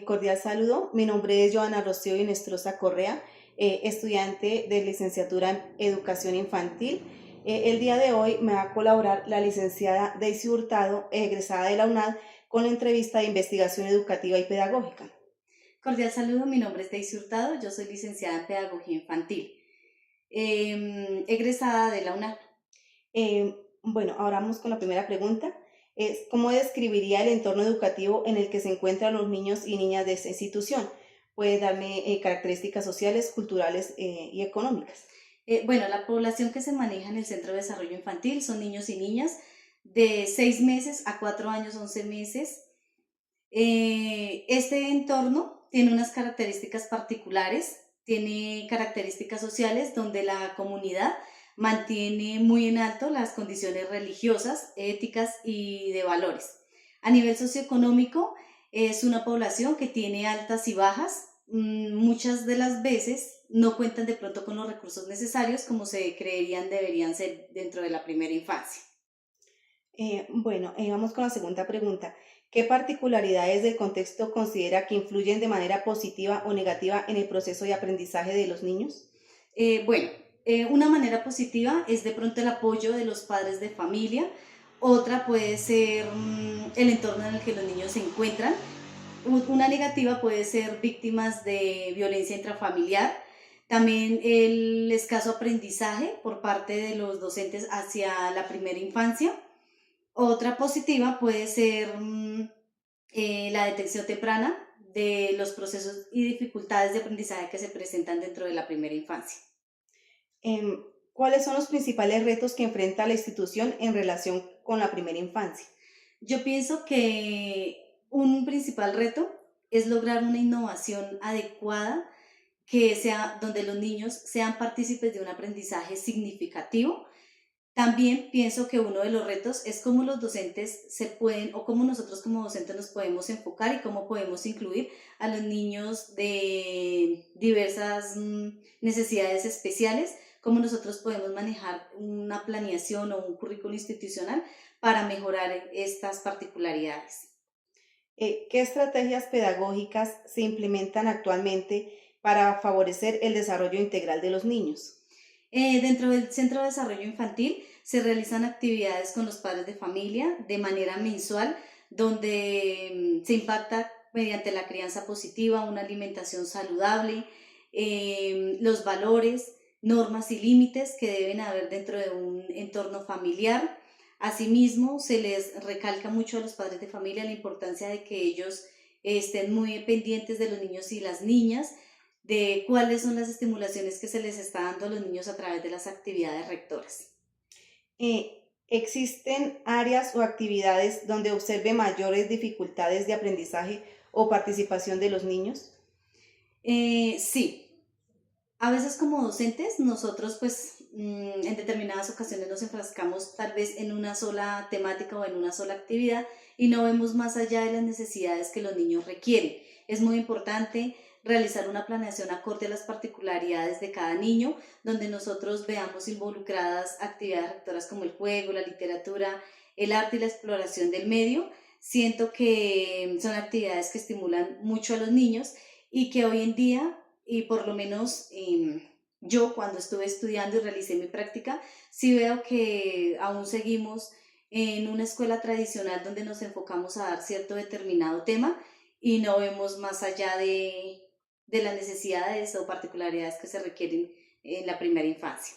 Cordial saludo. Mi nombre es Joana Rocío Inestrosa Correa, estudiante de licenciatura en Educación Infantil. El día de hoy me va a colaborar la licenciada Daisy Hurtado, egresada de la UNAD, con la entrevista de investigación educativa y pedagógica. Cordial saludo, mi nombre es Daisy Hurtado, yo soy licenciada en Pedagogía Infantil, egresada de la UNAM. Bueno, ahora vamos con la primera pregunta. ¿Cómo describiría el entorno educativo en el que se encuentran los niños y niñas de esta institución? Puede darme características sociales, culturales y económicas. Bueno, la población que se maneja en el Centro de Desarrollo Infantil son niños y niñas de 6 meses a 4 años, 11 meses. Este entorno tiene unas características particulares, tiene características sociales donde la comunidad mantiene muy en alto las condiciones religiosas, éticas y de valores. A nivel socioeconómico, es una población que tiene altas y bajas. Muchas de las veces no cuentan de pronto con los recursos necesarios como se creerían deberían ser dentro de la primera infancia. Vamos con la segunda pregunta. ¿Qué particularidades del contexto considera que influyen de manera positiva o negativa en el proceso de aprendizaje de los niños? Bueno, una manera positiva es de pronto el apoyo de los padres de familia. Otra puede ser el entorno en el que los niños se encuentran. Una negativa puede ser víctimas de violencia intrafamiliar. También el escaso aprendizaje por parte de los docentes hacia la primera infancia. Otra positiva puede ser la detección temprana de los procesos y dificultades de aprendizaje que se presentan dentro de la primera infancia. ¿Cuáles son los principales retos que enfrenta la institución en relación con la primera infancia? Yo pienso que un principal reto es lograr una innovación adecuada que sea donde los niños sean partícipes de un aprendizaje significativo. También pienso que uno de los retos es cómo los docentes se pueden o cómo nosotros como docentes nos podemos enfocar y cómo podemos incluir a los niños de diversas necesidades especiales, cómo nosotros podemos manejar una planeación o un currículo institucional para mejorar estas particularidades. ¿Qué estrategias pedagógicas se implementan actualmente para favorecer el desarrollo integral de los niños? Dentro del Centro de Desarrollo Infantil se realizan actividades con los padres de familia de manera mensual, donde se impacta mediante la crianza positiva, una alimentación saludable, los valores, normas y límites que deben haber dentro de un entorno familiar. Asimismo, se les recalca mucho a los padres de familia la importancia de que ellos estén muy pendientes de los niños y las niñas, de cuáles son las estimulaciones que se les está dando a los niños a través de las actividades rectoras. ¿Existen áreas o actividades donde observe mayores dificultades de aprendizaje o participación de los niños? Sí, a veces como docentes nosotros pues en determinadas ocasiones nos enfrascamos tal vez en una sola temática o en una sola actividad y no vemos más allá de las necesidades que los niños requieren. Es muy importante realizar una planeación acorde a las particularidades de cada niño, donde nosotros veamos involucradas actividades rectoras como el juego, la literatura, el arte y la exploración del medio. Siento que son actividades que estimulan mucho a los niños y que hoy en día, y por lo menos yo cuando estuve estudiando y realicé mi práctica, sí veo que aún seguimos en una escuela tradicional donde nos enfocamos a dar cierto determinado tema y no vemos más allá de las necesidades o particularidades que se requieren en la primera infancia.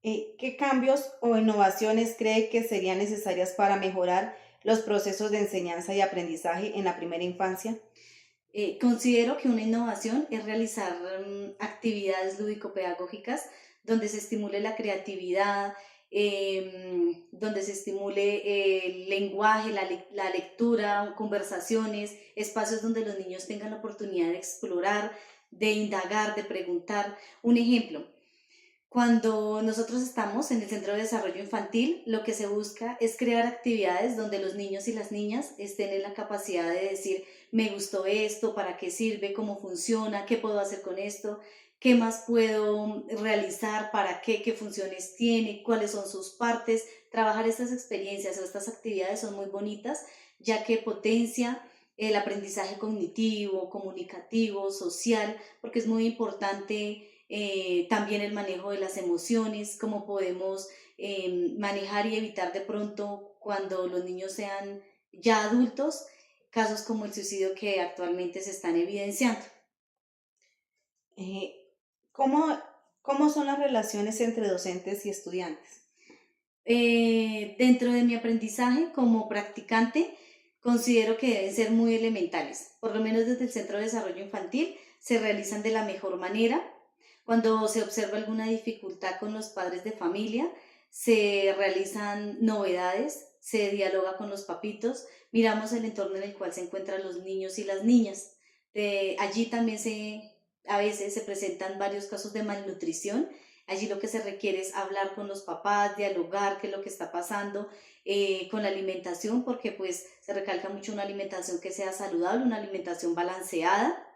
¿Qué cambios o innovaciones cree que serían necesarias para mejorar los procesos de enseñanza y aprendizaje en la primera infancia? Considero que una innovación es realizar actividades lúdico-pedagógicas donde se estimule la creatividad, donde se estimule el lenguaje, la lectura, conversaciones, espacios donde los niños tengan la oportunidad de explorar, de indagar, de preguntar. Un ejemplo, cuando nosotros estamos en el Centro de Desarrollo Infantil, lo que se busca es crear actividades donde los niños y las niñas estén en la capacidad de decir, me gustó esto, para qué sirve, cómo funciona, qué puedo hacer con esto, qué más puedo realizar, para qué, qué funciones tiene, cuáles son sus partes. Trabajar estas experiencias o estas actividades son muy bonitas, ya que potencia el aprendizaje cognitivo, comunicativo, social, porque es muy importante también el manejo de las emociones, cómo podemos manejar y evitar de pronto cuando los niños sean ya adultos, casos como el suicidio que actualmente se están evidenciando. Eh, ¿cómo, cómo son las relaciones entre docentes y estudiantes? Dentro de mi aprendizaje como practicante, considero que deben ser muy elementales. Por lo menos desde el Centro de Desarrollo Infantil se realizan de la mejor manera. Cuando se observa alguna dificultad con los padres de familia, se realizan novedades, se dialoga con los papitos, miramos el entorno en el cual se encuentran los niños y las niñas. Allí también a veces se presentan varios casos de malnutrición. Allí lo que se requiere es hablar con los papás, dialogar qué es lo que está pasando con la alimentación, porque pues se recalca mucho una alimentación que sea saludable, una alimentación balanceada,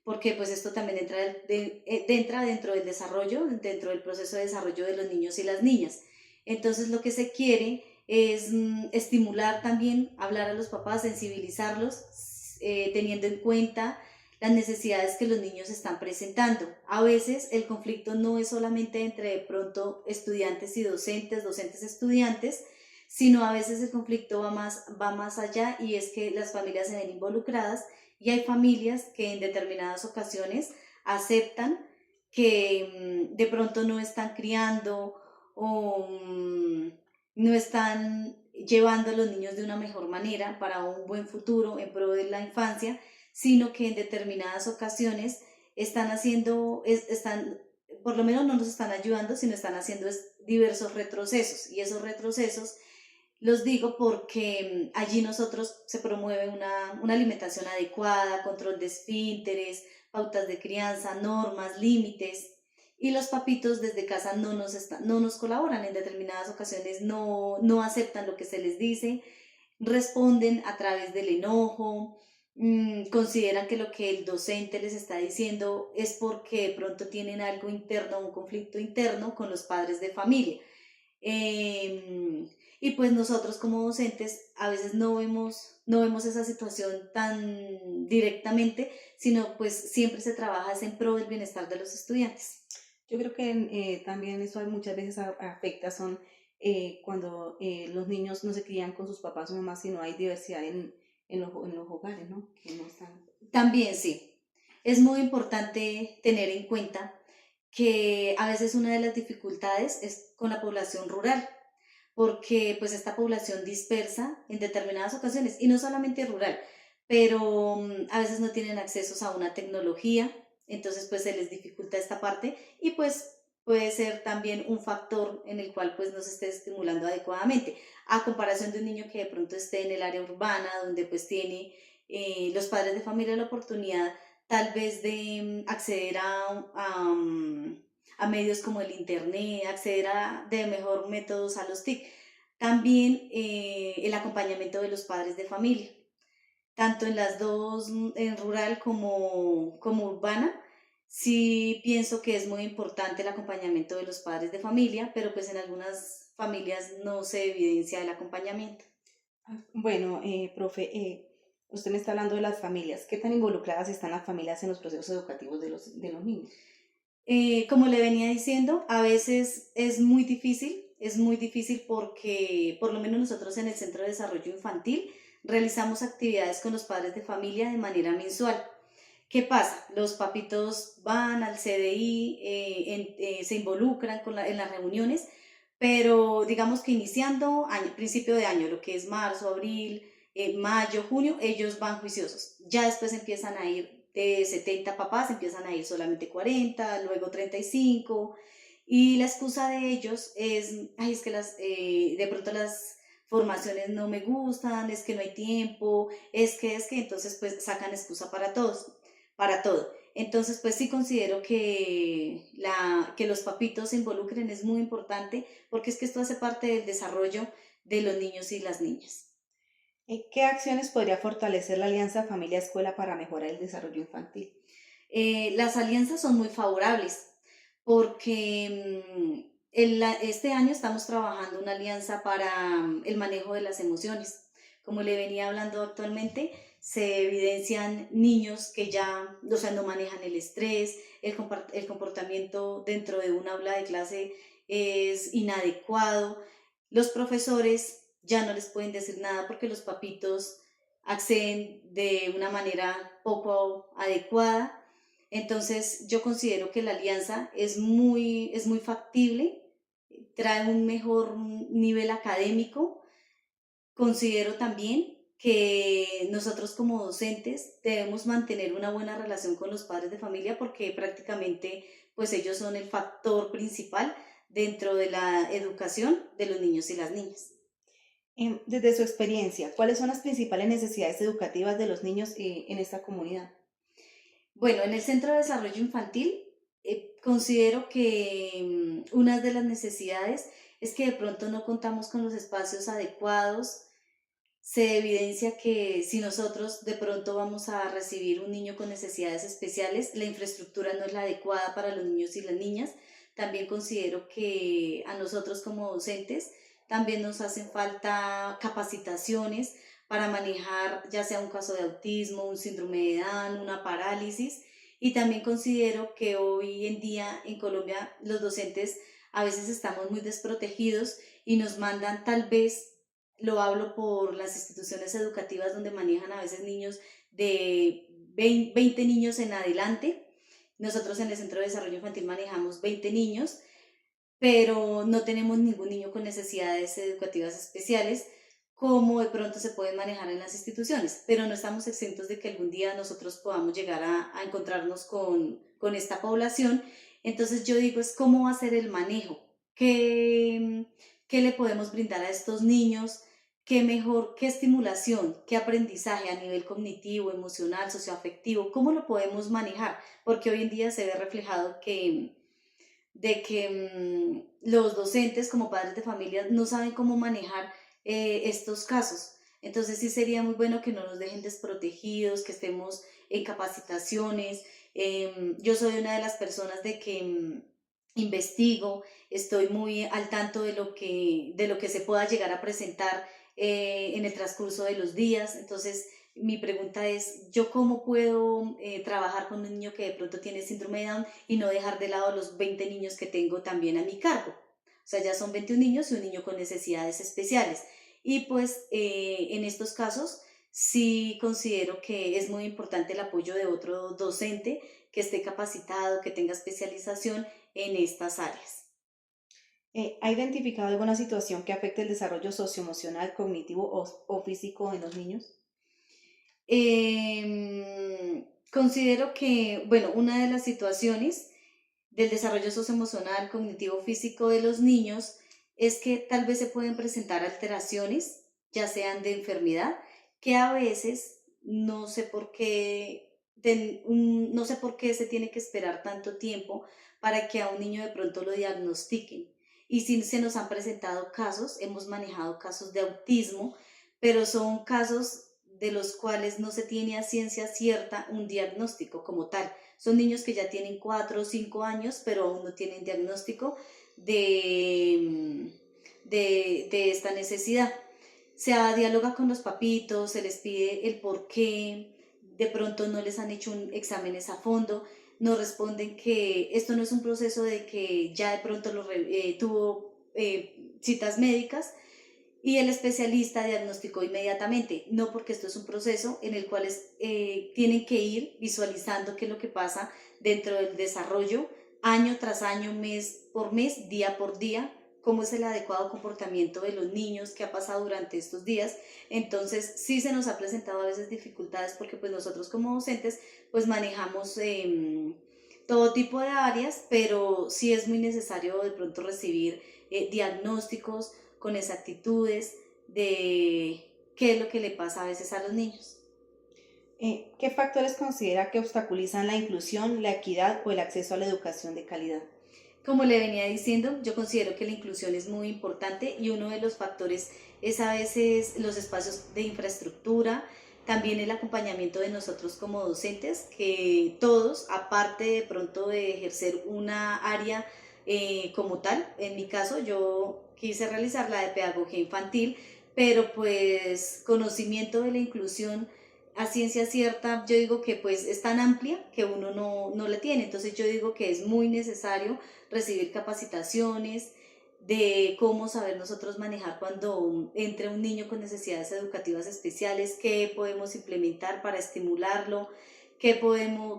porque pues esto también entra dentro del desarrollo, dentro del proceso de desarrollo de los niños y las niñas. Entonces lo que se quiere es estimular también, hablar a los papás, sensibilizarlos, teniendo en cuenta las necesidades que los niños están presentando. A veces el conflicto no es solamente entre de pronto estudiantes y docentes, docentes estudiantes, sino a veces el conflicto va más allá y es que las familias se ven involucradas y hay familias que en determinadas ocasiones aceptan que de pronto no están criando o no están llevando a los niños de una mejor manera para un buen futuro en pro de la infancia, sino que en determinadas ocasiones están haciendo, están, por lo menos no nos están ayudando, sino están haciendo diversos retrocesos. Y esos retrocesos los digo porque allí nosotros se promueve una alimentación adecuada, control de esfínteres, pautas de crianza, normas, límites. Y los papitos desde casa no nos colaboran en determinadas ocasiones, no aceptan lo que se les dice, responden a través del enojo, consideran que lo que el docente les está diciendo es porque de pronto tienen algo interno, un conflicto interno con los padres de familia. Y pues nosotros como docentes a veces no vemos esa situación tan directamente, sino pues siempre se trabaja es en pro del bienestar de los estudiantes. Yo creo que también eso muchas veces afecta son cuando los niños no se crían con sus papás o mamás, sino hay diversidad en los hogares, ¿no? Que no están. También sí, es muy importante tener en cuenta que a veces una de las dificultades es con la población rural, porque pues esta población dispersa en determinadas ocasiones, y no solamente rural, pero a veces no tienen accesos a una tecnología, entonces pues se les dificulta esta parte y pues puede ser también un factor en el cual pues no se esté estimulando adecuadamente, a comparación de un niño que de pronto esté en el área urbana, donde pues tiene los padres de familia la oportunidad tal vez de acceder a medios como el internet, acceder de mejor métodos a los TIC. También el acompañamiento de los padres de familia, tanto en las dos, en rural como urbana. Sí pienso que es muy importante el acompañamiento de los padres de familia, pero pues en algunas familias no se evidencia el acompañamiento. Bueno, profe, usted me está hablando de las familias. ¿Qué tan involucradas están las familias en los procesos educativos de los niños? Como le venía diciendo, a veces es muy difícil porque por lo menos nosotros en el Centro de Desarrollo Infantil realizamos actividades con los padres de familia de manera mensual. ¿Qué pasa? Los papitos van al CDI, se involucran en las reuniones, pero digamos que iniciando principio de año, lo que es marzo, abril, mayo, junio, ellos van juiciosos. Ya después empiezan a ir de 70 papás, empiezan a ir solamente 40, luego 35, y la excusa de ellos es, ay, es que de pronto las formaciones no me gustan, es que no hay tiempo, entonces pues sacan excusa para todos, para todo. Entonces, pues sí considero que los papitos se involucren es muy importante porque es que esto hace parte del desarrollo de los niños y las niñas. ¿Qué acciones podría fortalecer la alianza familia-escuela para mejorar el desarrollo infantil? Las alianzas son muy favorables porque este año estamos trabajando una alianza para el manejo de las emociones. Como le venía hablando actualmente, se evidencian niños que ya, o sea, no manejan el estrés, el comportamiento dentro de un aula de clase es inadecuado, los profesores ya no les pueden decir nada porque los papitos acceden de una manera poco adecuada. Entonces yo considero que la alianza es muy factible, trae un mejor nivel académico. Considero también que nosotros como docentes debemos mantener una buena relación con los padres de familia porque prácticamente pues ellos son el factor principal dentro de la educación de los niños y las niñas. Desde su experiencia, ¿cuáles son las principales necesidades educativas de los niños en esta comunidad? Bueno, en el Centro de Desarrollo Infantil considero que una de las necesidades es que de pronto no contamos con los espacios adecuados. Se evidencia que si nosotros de pronto vamos a recibir un niño con necesidades especiales, la infraestructura no es la adecuada para los niños y las niñas. También considero que a nosotros como docentes también nos hacen falta capacitaciones para manejar ya sea un caso de autismo, un síndrome de Down, una parálisis. Y también considero que hoy en día en Colombia los docentes a veces estamos muy desprotegidos y nos mandan tal vez, lo hablo por las instituciones educativas donde manejan a veces niños de 20 niños en adelante. Nosotros en el Centro de Desarrollo Infantil manejamos 20 niños, pero no tenemos ningún niño con necesidades educativas especiales, como de pronto se pueden manejar en las instituciones, pero no estamos exentos de que algún día nosotros podamos llegar a encontrarnos con esta población. Entonces yo digo, es cómo va a ser el manejo, qué le podemos brindar a estos niños, qué mejor, qué estimulación, qué aprendizaje a nivel cognitivo, emocional, socioafectivo, cómo lo podemos manejar, porque hoy en día se ve reflejado los docentes como padres de familia no saben cómo manejar estos casos. Entonces sí sería muy bueno que no nos dejen desprotegidos, que estemos en capacitaciones. Yo soy una de las personas de que investigo, estoy muy al tanto de lo que se pueda llegar a presentar en el transcurso de los días. Entonces mi pregunta es, ¿yo cómo puedo trabajar con un niño que de pronto tiene síndrome de Down y no dejar de lado los 20 niños que tengo también a mi cargo? O sea, ya son 21 niños y un niño con necesidades especiales. Y pues en estos casos sí considero que es muy importante el apoyo de otro docente que esté capacitado, que tenga especialización en estas áreas. ¿Ha identificado alguna situación que afecte el desarrollo socioemocional, cognitivo o físico en los niños? Considero que, bueno, una de las situaciones del desarrollo socioemocional, cognitivo, físico de los niños es que tal vez se pueden presentar alteraciones, ya sean de enfermedad, que a veces no sé por qué, no sé por qué se tiene que esperar tanto tiempo para que a un niño de pronto lo diagnostiquen. Y si se nos han presentado casos, hemos manejado casos de autismo, pero son casos de los cuales no se tiene a ciencia cierta un diagnóstico como tal. Son niños que ya tienen 4 o 5 años, pero aún no tienen diagnóstico de, de esta necesidad. Se dialoga con los papitos, se les pide el por qué, de pronto no les han hecho un exámenes a fondo, nos responden que esto no es un proceso de que ya de pronto tuvo citas médicas, y el especialista diagnosticó inmediatamente, no, porque esto es un proceso en el cual tienen que ir visualizando qué es lo que pasa dentro del desarrollo, año tras año, mes por mes, día por día, cómo es el adecuado comportamiento de los niños, qué ha pasado durante estos días. Entonces sí se nos ha presentado a veces dificultades porque pues nosotros como docentes pues manejamos todo tipo de áreas, pero sí es muy necesario de pronto recibir diagnósticos con exactitudes de qué es lo que le pasa a veces a los niños. ¿Qué factores considera que obstaculizan la inclusión, la equidad o el acceso a la educación de calidad? Como le venía diciendo, yo considero que la inclusión es muy importante y uno de los factores es a veces los espacios de infraestructura, también el acompañamiento de nosotros como docentes, que todos, aparte de pronto de ejercer una área como tal, en mi caso yo quise realizar la de pedagogía infantil, pero pues conocimiento de la inclusión a ciencia cierta, yo digo que pues es tan amplia que uno no la tiene. Entonces yo digo que es muy necesario recibir capacitaciones de cómo saber nosotros manejar cuando entre un niño con necesidades educativas especiales, qué podemos implementar para estimularlo, qué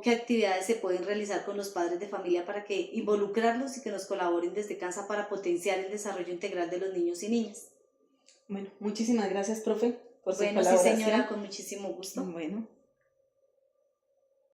actividades se pueden realizar con los padres de familia para que involucrarlos y que nos colaboren desde casa para potenciar el desarrollo integral de los niños y niñas. Bueno, muchísimas gracias, profe, por su Bueno, sí colaboración. señora, con muchísimo gusto. Bueno.